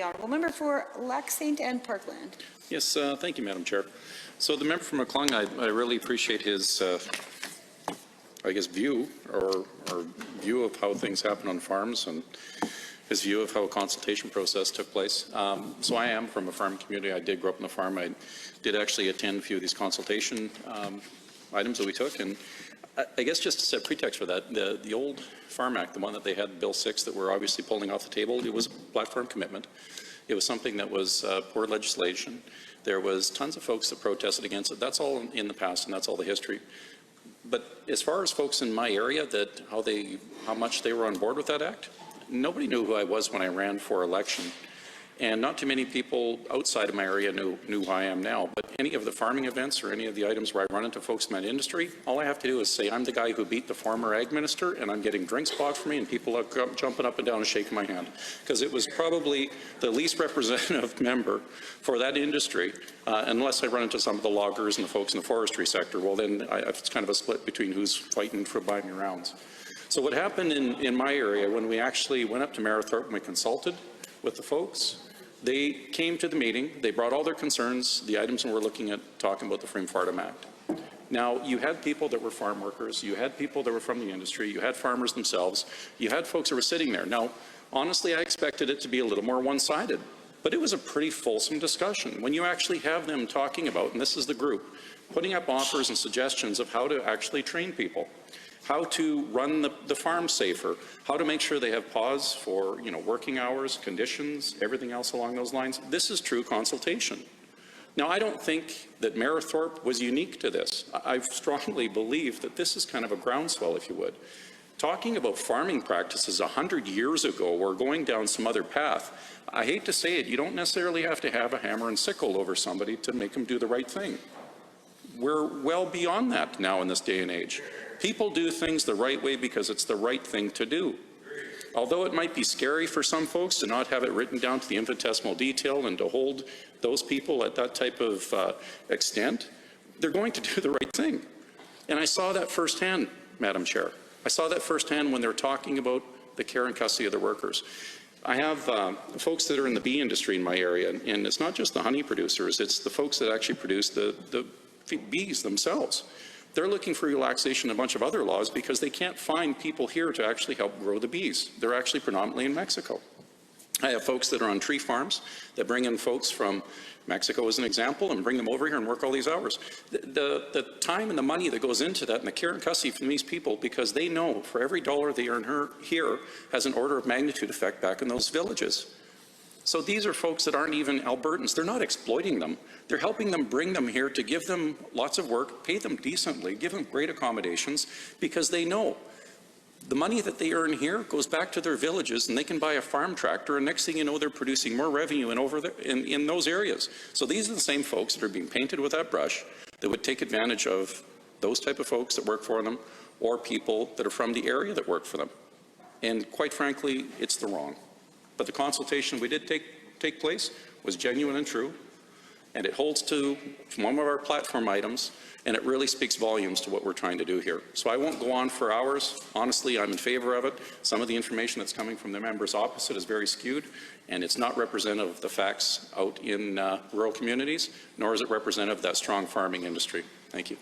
The honourable member for Lac Saint and Parkland. Yes, thank you, Madam Chair. So the member from McClung, I really appreciate his, I guess, view or view of how things happen on farms and his view of how a consultation process took place. So I am from a farm community. I did grow up on the farm. I did actually attend a few of these consultation items that we took, and I guess just to set pretext for that, the old Farm Act, the one that they had, Bill 6, that we're obviously pulling off the table, it was a platform commitment. It was something that was poor legislation. There was tons of folks that protested against it. That's all in the past, and that's all the history. But as far as folks in my area, that how much they were on board with that act, nobody knew who I was when I ran for election. And not too many people outside of my area knew who I am now. But any of the farming events or any of the items where I run into folks in that industry, all I have to do is say, I'm the guy who beat the former ag minister, and I'm getting drinks bought for me, and people are jumping up and down and shaking my hand. Because it was probably the least representative member for that industry, unless I run into some of the loggers and the folks in the forestry sector. Well, then it's kind of a split between who's fighting for buying me rounds. So what happened in my area, when we actually went up to Marithorpe and we consulted with the folks, they came to the meeting, they brought all their concerns, the items that we're looking at talking about the Freem-Fardham Act. Now, you had people that were farm workers, you had people that were from the industry, you had farmers themselves, you had folks that were sitting there. Now, honestly, I expected it to be a little more one-sided, but it was a pretty fulsome discussion. When you actually have them talking about, and this is the group, putting up offers and suggestions of how to actually train people, how to run the farm safer, how to make sure they have pause for, working hours, conditions, everything else along those lines. This is true consultation. Now, I don't think that Marithorpe was unique to this. I strongly believe that this is kind of a groundswell, if you would. Talking about farming practices 100 years ago or going down some other path, I hate to say it, you don't necessarily have to have a hammer and sickle over somebody to make them do the right thing. We're well beyond that now in this day and age. People do things the right way because it's the right thing to do. Although it might be scary for some folks to not have it written down to the infinitesimal detail and to hold those people at that type of extent, they're going to do the right thing. And I saw that firsthand, Madam Chair. I saw that firsthand when they're talking about the care and custody of their workers. I have folks that are in the bee industry in my area, and it's not just the honey producers, it's the folks that actually produce the bees themselves. They're looking for relaxation and a bunch of other laws because they can't find people here to actually help grow the bees. They're actually predominantly in Mexico. I have folks that are on tree farms that bring in folks from Mexico as an example and bring them over here and work all these hours. The time and the money that goes into that and the care and custody from these people, because they know for every dollar they earn here has an order of magnitude effect back in those villages. So these are folks that aren't even Albertans. They're not exploiting them. They're helping them bring them here to give them lots of work, pay them decently, give them great accommodations, because they know the money that they earn here goes back to their villages and they can buy a farm tractor, and next thing you know, they're producing more revenue in those areas. So these are the same folks that are being painted with that brush that would take advantage of those type of folks that work for them or people that are from the area that work for them. And quite frankly, it's the wrong. But the consultation we did take place was genuine and true, and it holds to one of our platform items, and it really speaks volumes to what we're trying to do here. So I won't go on for hours. Honestly, I'm in favor of it. Some of the information that's coming from the members opposite is very skewed, and it's not representative of the facts out in rural communities, nor is it representative of that strong farming industry. Thank you.